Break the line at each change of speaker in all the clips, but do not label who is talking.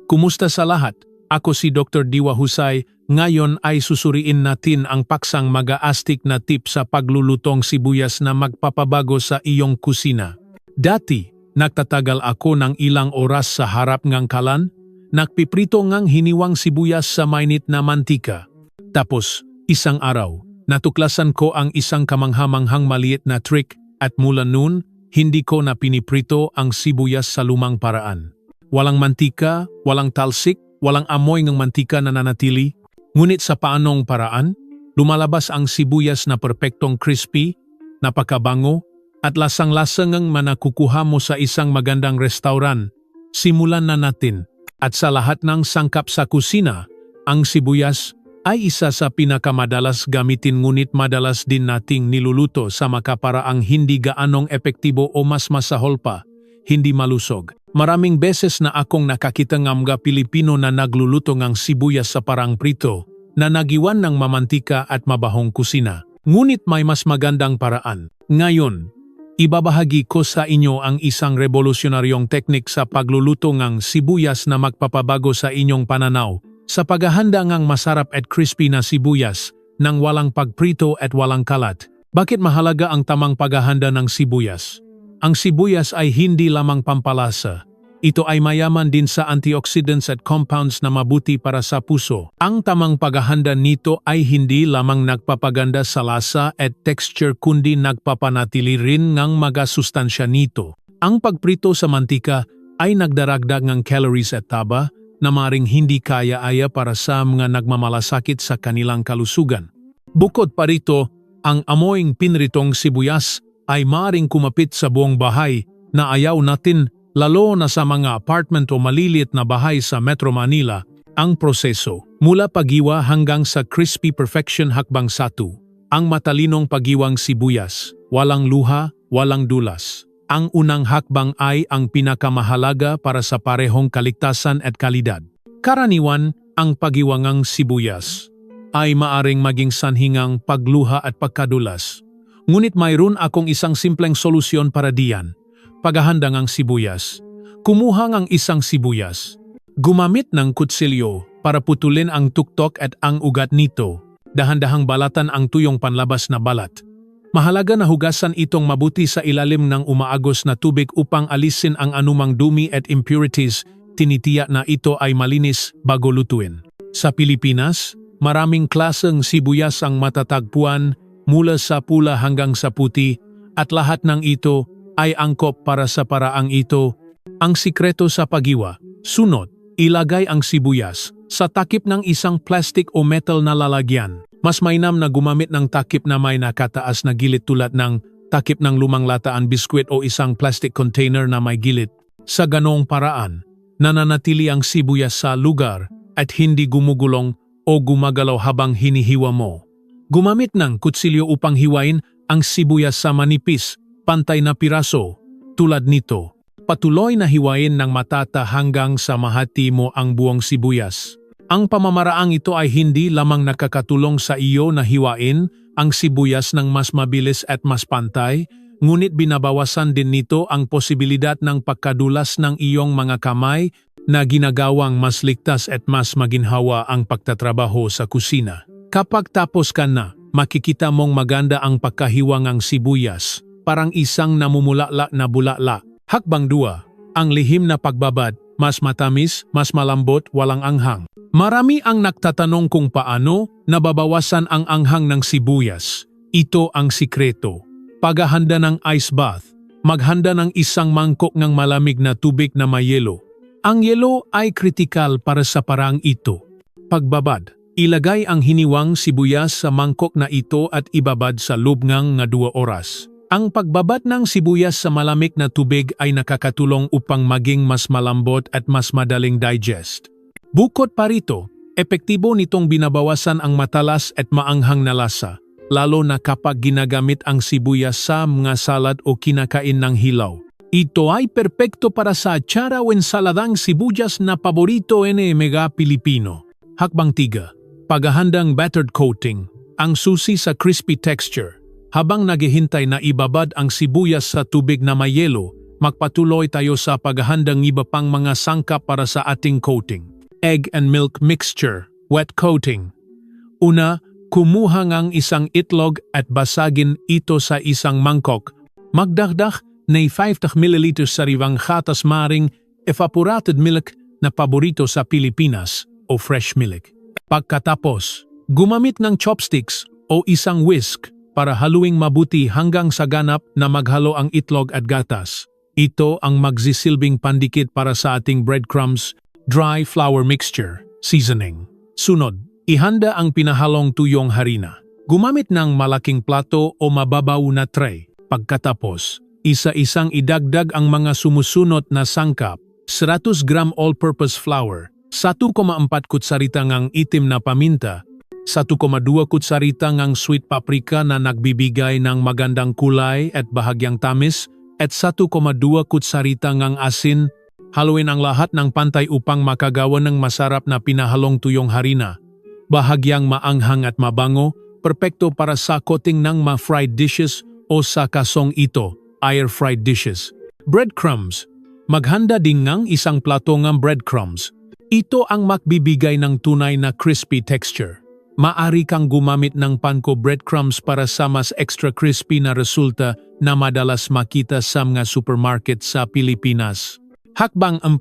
Kumusta sa lahat? Ako si Dr. Diwa Husay. Ngayon ay susuriin natin ang paksang mag-aastik na tip sa paglulutong sibuyas na magpapabago sa iyong kusina. Dati, nagtatagal ako ng ilang oras sa harap ng kalan, nagpiprito ngang hiniwang sibuyas sa mainit na mantika. Tapos, isang araw, natuklasan ko ang isang kamanghamanghang maliit na trick at mula noon, hindi ko na piniprito ang sibuyas sa lumang paraan. Walang mantika, walang talsik, walang amoy ng mantika na nanatili. Ngunit sa paanong paraan, lumalabas ang sibuyas na perpektong crispy, napakabango, at lasang-lasang ang manakukuha mo sa isang magandang restauran. Simulan na natin. At sa lahat ng sangkap sa kusina, ang sibuyas ay isa sa pinakamadalas gamitin ngunit madalas din nating niluluto sa makaparaang hindi gaanong epektibo o mas masahol pa, hindi malusog. Maraming beses na akong nakakita ng mga Pilipino na nagluluto ng sibuyas sa parang prito na nagiwan ng mamantika at mabahong kusina. Ngunit may mas magandang paraan. Ngayon, ibabahagi ko sa inyo ang isang revolusyonaryong teknik sa pagluluto ng sibuyas na magpapabago sa inyong pananaw sa paghahanda ng masarap at crispy na sibuyas nang walang pagprito at walang kalat. Bakit mahalaga ang tamang paghahanda ng sibuyas? Ang sibuyas ay hindi lamang pampalasa. Ito ay mayaman din sa antioxidants at compounds na mabuti para sa puso. Ang tamang paghahanda nito ay hindi lamang nagpapaganda sa lasa at texture kundi nagpapanatili rin ng mga sustansya nito. Ang pagprito sa mantika ay nagdaragdag ng calories at taba na maring hindi kaya-aya para sa mga nagmamalasakit sa kanilang kalusugan. Bukod pa rito, ang amoying pinritong sibuyas ay maring kumapit sa buong bahay na ayaw natin lalo na sa mga apartment o maliliit na bahay sa Metro Manila. Ang proseso, mula paghiwa hanggang sa crispy perfection hakbang 1. Ang matalinong paghiwang sibuyas, walang luha, walang dulas. Ang unang hakbang ay ang pinakamahalaga para sa parehong kaligtasan at kalidad. Karaniwan, ang paghiwangang sibuyas ay maaring maging sanhingang pagluha at pagkadulas. Ngunit mayroon akong isang simpleng solusyon para diyan. Paghahanda ng sibuyas. Kumuha ng isang sibuyas. Gumamit ng kutsilyo para putulin ang tuktok at ang ugat nito. Dahan-dahang balatan ang tuyong panlabas na balat. Mahalaga na hugasan itong mabuti sa ilalim ng umaagos na tubig upang alisin ang anumang dumi at impurities. Tinitiyak na ito ay malinis bago lutuin. Sa Pilipinas, maraming klaseng sibuyas ang matatagpuan mula sa pula hanggang sa puti at lahat ng ito ay angkop para sa paraang ito. Ang sikreto sa paghiwa. Sunod, ilagay ang sibuyas sa takip ng isang plastic o metal na lalagyan. Mas mainam na gumamit ng takip na may nakataas na gilid tulad ng takip ng lumang lataan biskwit o isang plastic container na may gilid. Sa ganong paraan, nananatili ang sibuyas sa lugar at hindi gumugulong o gumagalaw habang hinihiwa mo. Gumamit ng kutsilyo upang hiwain ang sibuyas sa manipis, pantay na piraso, tulad nito. Patuloy na hiwain ng matata hanggang sa mahati mo ang buong sibuyas. Ang pamamaraang ito ay hindi lamang nakakatulong sa iyo na hiwain ang sibuyas ng mas mabilis at mas pantay, ngunit binabawasan din nito ang posibilidad ng pagkadulas ng iyong mga kamay na ginagawang mas ligtas at mas maginhawa ang pagtatrabaho sa kusina. Kapag tapos ka na, makikita mong maganda ang pagkahiwangang sibuyas, parang isang namumulala na bulala. Hakbang 2, ang lihim na pagbabad, mas matamis, mas malambot, walang anghang. Marami ang nagtatanong kung paano nababawasan ang anghang ng sibuyas. Ito ang sikreto. Paghahanda ng ice bath, maghanda ng isang mangkok ng malamig na tubig na may yelo. Ang yelo ay kritikal para sa parang ito. Pagbabad. Ilagay ang hiniwang sibuyas sa mangkok na ito at ibabad sa loob ng 2 oras. Ang pagbabad ng sibuyas sa malamig na tubig ay nakakatulong upang maging mas malambot at mas madaling digest. Bukod pa rito, epektibo nitong binabawasan ang matalas at maanghang na lasa, lalo na kapag ginagamit ang sibuyas sa mga salad o kinakain ng hilaw. Ito ay perpekto para sa atsara o ensaladang sibuyas na paborito ng mga Pilipino. Hakbang 3. Paghahandang battered coating, ang susi sa crispy texture. Habang naghihintay na ibabad ang sibuyas sa tubig na may yelo, magpatuloy tayo sa paghahanda ng iba pang mga sangkap para sa ating coating. Egg and milk mixture, wet coating. Una, kumuha ng isang itlog at basagin ito sa isang mangkok. Magdagdag na 50 ml sariwang gatas maring evaporated milk na paborito sa Pilipinas o fresh milk. Pagkatapos, gumamit ng chopsticks o isang whisk para haluing mabuti hanggang sa ganap na maghalo ang itlog at gatas. Ito ang magsisilbing pandikit para sa ating breadcrumbs, dry flour mixture, seasoning. Sunod, ihanda ang pinahalong tuyong harina. Gumamit ng malaking plato o mababaw na tray. Pagkatapos, isa-isang idagdag ang mga sumusunod na sangkap. 100 gram all-purpose flour, 1,4 kutsarita ng itim na paminta, 1,2 kutsarita ng sweet paprika na nagbibigay ng magandang kulay at bahagyang tamis, at 1,2 kutsarita ng asin. Haluin ang lahat ng pantay upang makagawa ng masarap na pinahalong tuyong harina. Bahagyang maanghang at mabango, perpekto para sa coating ng ma-fried dishes o sa kasong ito, air-fried dishes. Breadcrumbs. Maghanda din ng isang plato ng breadcrumbs. Ito ang magbibigay ng tunay na crispy texture. Maari kang gumamit ng panko breadcrumbs para sa mas extra crispy na resulta na madalas makita sa mga supermarket sa Pilipinas. Hakbang 4.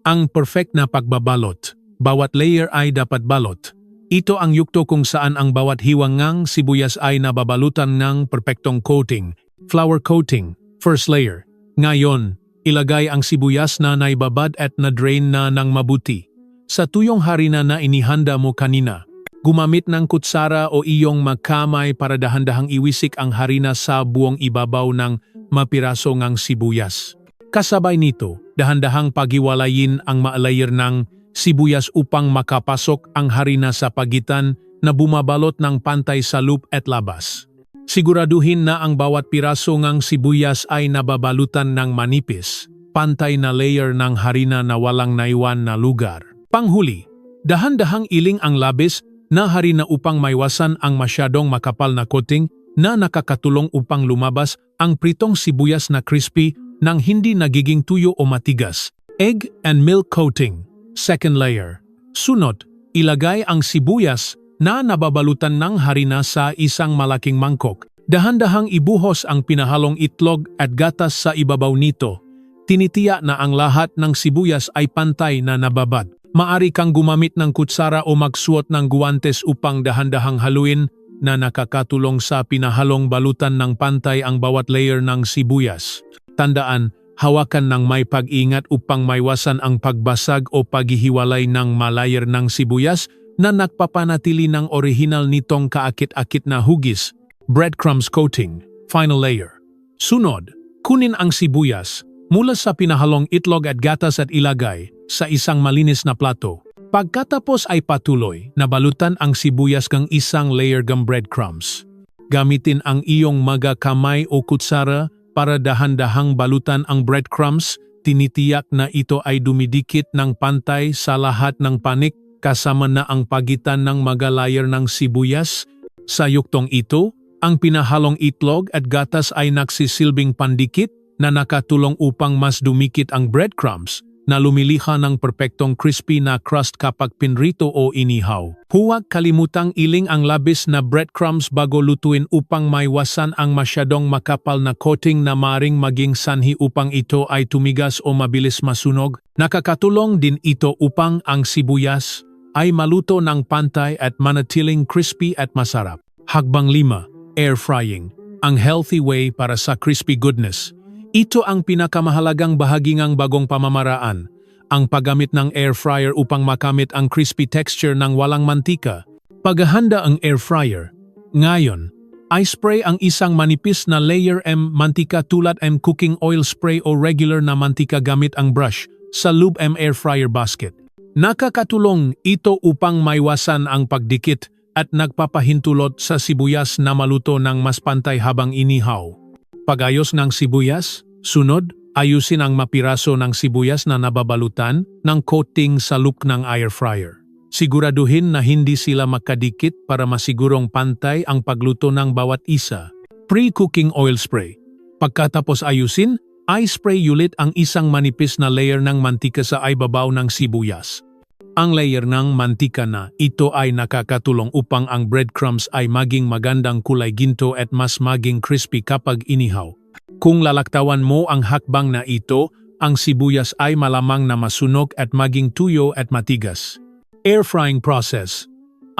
Ang perfect na pagbabalot. Bawat layer ay dapat balot. Ito ang yukto kung saan ang bawat hiwang ng sibuyas ay nababalutan ng perpektong coating. Flour coating, first layer. Ngayon, ilagay ang sibuyas na naibabad at na-drain na ng mabuti. Sa tuyong harina na inihanda mo kanina, gumamit ng kutsara o iyong magkamay para dahan-dahang iwisik ang harina sa buong ibabaw ng mapiraso ng sibuyas. Kasabay nito, dahan-dahang paghiwalayin ang ma-layer ng sibuyas upang makapasok ang harina sa pagitan na bumabalot ng pantay sa loob at labas. Siguraduhin na ang bawat piraso ng sibuyas ay nababalutan ng manipis, pantay na layer ng harina na walang naiwan na lugar. Panghuli, dahan-dahang iling ang labis na harina upang maiwasan ang masyadong makapal na coating na nakakatulong upang lumabas ang pritong sibuyas na crispy nang hindi nagiging tuyo o matigas. Egg and milk coating, second layer. Sunod, ilagay ang sibuyas na nababalutan ng harina sa isang malaking mangkok. Dahan-dahang ibuhos ang pinahalong itlog at gatas sa ibabaw nito. Tinitiyak na ang lahat ng sibuyas ay pantay na nababad. Maari kang gumamit ng kutsara o magsuot ng guwantes upang dahan-dahang haluin na nakakatulong sa pinahalong balutan ng pantay ang bawat layer ng sibuyas. Tandaan, hawakan ng may pag-ingat upang maiwasan ang pagbasag o paghihiwalay ng malayer ng sibuyas na nagpapanatili ng orihinal nitong kaakit-akit na hugis. Breadcrumbs coating, final layer. Sunod, kunin ang sibuyas mula sa pinahalong itlog at gatas at ilagay sa isang malinis na plato. Pagkatapos ay patuloy na balutan ang sibuyas ng isang layer ng breadcrumbs. Gamitin ang iyong magakamay o kutsara para dahan-dahang balutan ang breadcrumbs. Tinitiyak na ito ay dumidikit ng pantay sa lahat ng panik kasama na ang pagitan ng mga layer ng sibuyas. Sa yuktong ito, ang pinahalong itlog at gatas ay nagsisilbing pandikit na nakatulong upang mas dumikit ang breadcrumbs na lumiliha ng perpektong crispy na crust kapag pinrito o inihaw. Huwag kalimutang iling ang labis na breadcrumbs bago lutuin upang maiwasan ang masyadong makapal na coating na maring maging sanhi upang ito ay tumigas o mabilis masunog. Nakakatulong din ito upang ang sibuyas ay maluto ng pantay at manatiling crispy at masarap. Hakbang 5. Air frying. Ang healthy way para sa crispy goodness. Ito ang pinakamahalagang bahagi ng bagong pamamaraan, ang paggamit ng air fryer upang makamit ang crispy texture ng walang mantika. Paghahanda ang air fryer. Ngayon, ay spray ang isang manipis na layer mantika tulad cooking oil spray o regular na mantika gamit ang brush sa loob air fryer basket. Nakakatulong ito upang maiwasan ang pagdikit at nagpapahintulot sa sibuyas na maluto ng mas pantay habang inihaw. Pagayos ng sibuyas, sunod, ayusin ang mapiraso ng sibuyas na nababalutan ng coating sa look ng air fryer. Siguraduhin na hindi sila makadikit para masigurong pantay ang pagluto ng bawat isa. Pre-cooking oil spray. Pagkatapos ayusin, I-spray ulit ang isang manipis na layer ng mantika sa ibabaw ng sibuyas. Ang layer ng mantika na ito ay nakakatulong upang ang breadcrumbs ay maging magandang kulay ginto at mas maging crispy kapag inihaw. Kung lalaktawan mo ang hakbang na ito, ang sibuyas ay malamang na masunog at maging tuyo at matigas. Air frying process.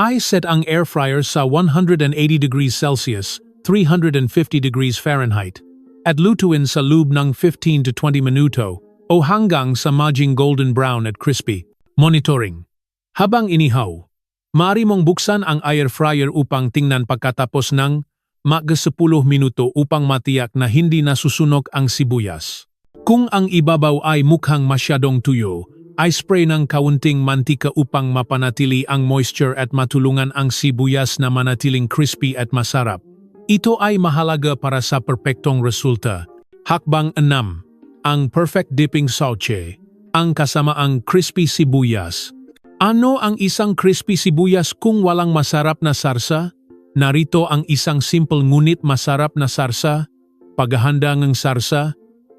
I-set ang air fryer sa 180 degrees Celsius, 350 degrees Fahrenheit, at lutuin sa loob ng 15 to 20 minuto o hanggang sa maging golden brown at crispy. Monitoring. Habang inihaw, maaari mong buksan ang air fryer upang tingnan pagkatapos ng mga 10 minuto upang matiyak na hindi nasusunog ang sibuyas. Kung ang ibabaw ay mukhang masyadong tuyo, ay spray ng kaunting mantika upang mapanatili ang moisture at matulungan ang sibuyas na manatiling crispy at masarap. Ito ay mahalaga para sa perpektong resulta. Hakbang 6. Ang perfect dipping sauce. Ang kasamaang crispy sibuyas. Ano ang isang crispy sibuyas kung walang masarap na sarsa? Narito ang isang simple ngunit masarap na sarsa. Paghahanda ng sarsa,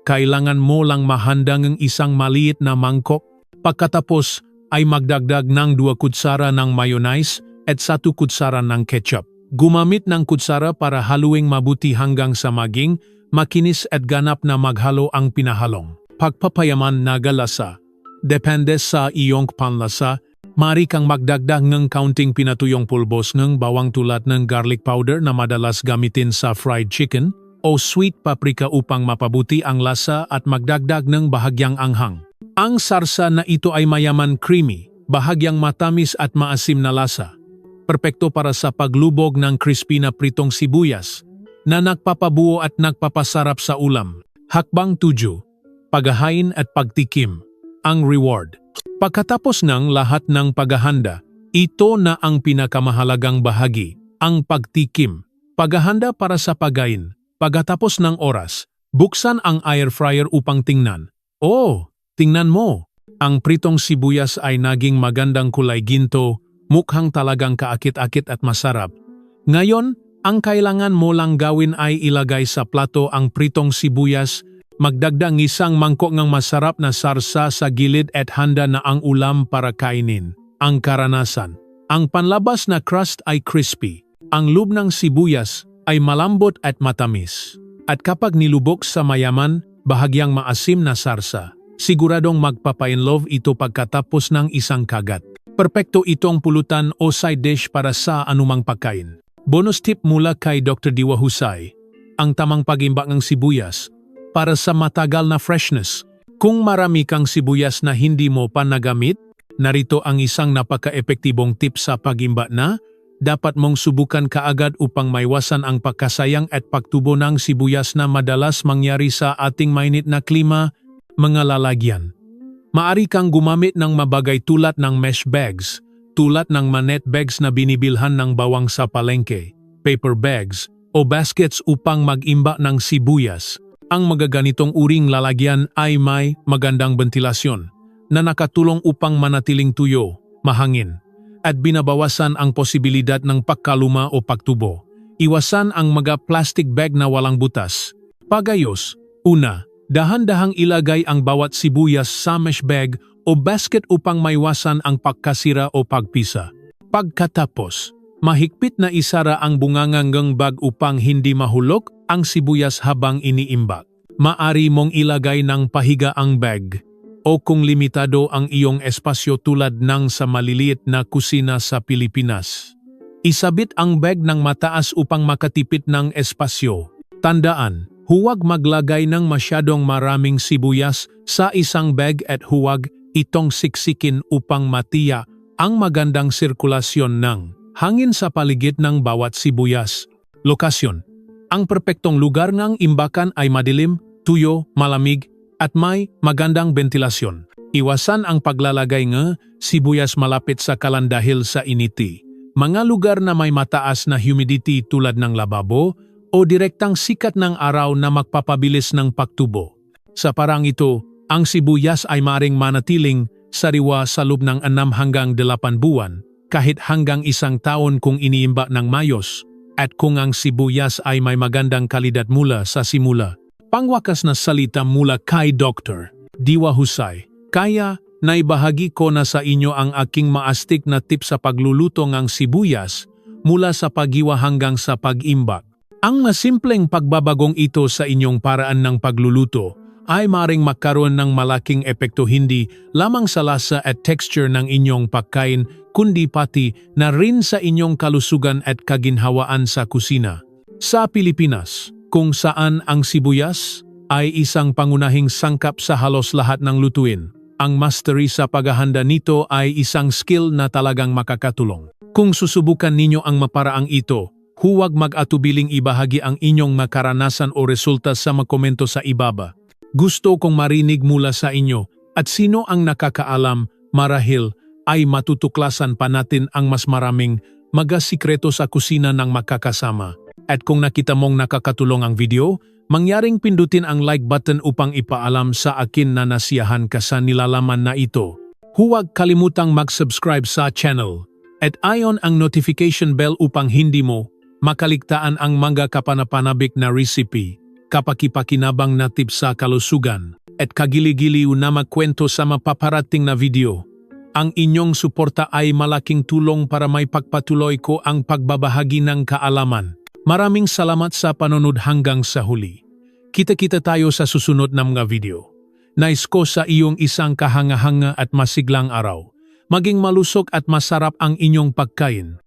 kailangan mo lang mahanda ng isang maliit na mangkok. Pagkatapos ay magdagdag ng 2 kutsara ng mayonnaise at 1 kutsara ng ketchup. Gumamit ng kutsara para haluing mabuti hanggang sa maging makinis at ganap na maghalo ang pinahalong. Pagpapayaman na lasa. Depende sa iyong panlasa, maaari kang magdagdag ng kaunting pinatuyong pulbos ng bawang tulad ng garlic powder na madalas gamitin sa fried chicken o sweet paprika upang mapabuti ang lasa at magdagdag ng bahagyang anghang. Ang sarsa na ito ay mayaman creamy, bahagyang matamis at maasim na lasa. Perpekto para sa paglubog ng crispy na pritong sibuyas na nagpapabuo at nagpapasarap sa ulam. Hakbang 7. Paghahain at pagtikim. Ang reward. Pagkatapos ng lahat ng paghahanda, ito na ang pinakamahalagang bahagi, ang pagtikim. Paghahanda para sa pagkain. Pagkatapos ng oras, buksan ang air fryer upang tingnan. Oh, tingnan mo! Ang pritong sibuyas ay naging magandang kulay ginto, mukhang talagang kaakit-akit at masarap. Ngayon, ang kailangan mo lang gawin ay ilagay sa plato ang pritong sibuyas, magdagdag isang mangkok ng masarap na sarsa sa gilid at handa na ang ulam para kainin. Ang karanasan. Ang panlabas na crust ay crispy. Ang loob ng sibuyas ay malambot at matamis. At kapag nilubok sa mayaman, bahagyang maasim na sarsa, siguradong magpapainlove ito pagkatapos ng isang kagat. Perpekto itong pulutan o side dish para sa anumang pagkain. Bonus tip mula kay Dr. Diwa Husay. Ang tamang pagimbak ng sibuyas para sa matagal na freshness. Kung marami kang sibuyas na hindi mo pa nagamit, narito ang isang napaka-epektibong tip sa pagimba na dapat mong subukan kaagad upang maiwasan ang pagkasayang at pagtubo ng sibuyas na madalas mangyari sa ating mainit na klima, mga lalagyan. Maari kang gumamit ng mabagay tulad ng mesh bags, tulad ng manet bags na binibilhan ng bawang sa palengke, paper bags, o baskets upang mag-imba ng sibuyas. Ang magaganitong uring lalagyan ay may magandang ventilasyon na nakatulong upang manatiling tuyo, mahangin, at binabawasan ang posibilidad ng pagkaluma o pagtubo. Iwasan ang mga plastic bag na walang butas. Pagayos, una, dahan-dahang ilagay ang bawat sibuyas sa mesh bag o basket upang maiwasan ang pagkasira o pagpisa. Pagkatapos, mahigpit na isara ang bungangang bag upang hindi mahulog ang sibuyas habang iniimbak. Maari mong ilagay ng pahiga ang bag o kung limitado ang iyong espasyo tulad ng sa maliliit na kusina sa Pilipinas. Isabit ang bag ng mataas upang makatipid ng espasyo. Tandaan, huwag maglagay ng masyadong maraming sibuyas sa isang bag at huwag itong siksikin upang matiya ang magandang sirkulasyon ng hangin sa paligid ng bawat sibuyas. Lokasyon. Ang perpektong lugar ng imbakan ay madilim, tuyo, malamig, at may magandang ventilasyon. Iwasan ang paglalagay ng sibuyas malapit sa kalan dahil sa initi. Mga lugar na may mataas na humidity tulad ng lababo o direktang sikat ng araw na magpapabilis ng pagtubo. Sa parang ito, ang sibuyas ay maring manatiling sariwa sa loob ng 6 hanggang 8 buwan, kahit hanggang 1 taon kung iniimba ng mayos, at kung ang sibuyas ay may magandang kalidad mula sa simula. Pangwakas na salita mula kay Dr. Diwa Husay. Kaya, naibahagi ko na sa inyo ang aking maastik na tip sa pagluluto ng sibuyas mula sa paghiwa hanggang sa pag-imbak. Ang masimpleng pagbabagong ito sa inyong paraan ng pagluluto ay maring magkaroon ng malaking epekto hindi lamang sa lasa at texture ng inyong pagkain kundi pati na rin sa inyong kalusugan at kaginhawaan sa kusina. Sa Pilipinas, kung saan ang sibuyas ay isang pangunahing sangkap sa halos lahat ng lutuin, ang mastery sa paghahanda nito ay isang skill na talagang makakatulong. Kung susubukan ninyo ang maparaang ito, huwag mag-atubiling ibahagi ang inyong makaranasan o resulta sa makomento sa ibaba. Gusto kong marinig mula sa inyo at sino ang nakakaalam, marahil ay matutuklasan pa natin ang mas maraming mga-sikreto sa kusina ng makakasama. At kung nakita mong nakakatulong ang video, mangyaring pindutin ang like button upang ipaalam sa akin na nasiyahan ka sa nilalaman na ito. Huwag kalimutang mag-subscribe sa channel at i-on ang notification bell upang hindi mo makaligtaan ang mga kapanapanabik na recipe, kapakipakinabang na tips sa kalusugan, at kagiligiliw na magkwento sa mapaparating na video. Ang inyong suporta ay malaking tulong para may pagpatuloy ko ang pagbabahagi ng kaalaman. Maraming salamat sa panonood hanggang sa huli. Kita-kita tayo sa susunod na mga video. Nais ko sa iyong isang kahanga-hanga at masiglang araw. Maging malusog at masarap ang inyong pagkain.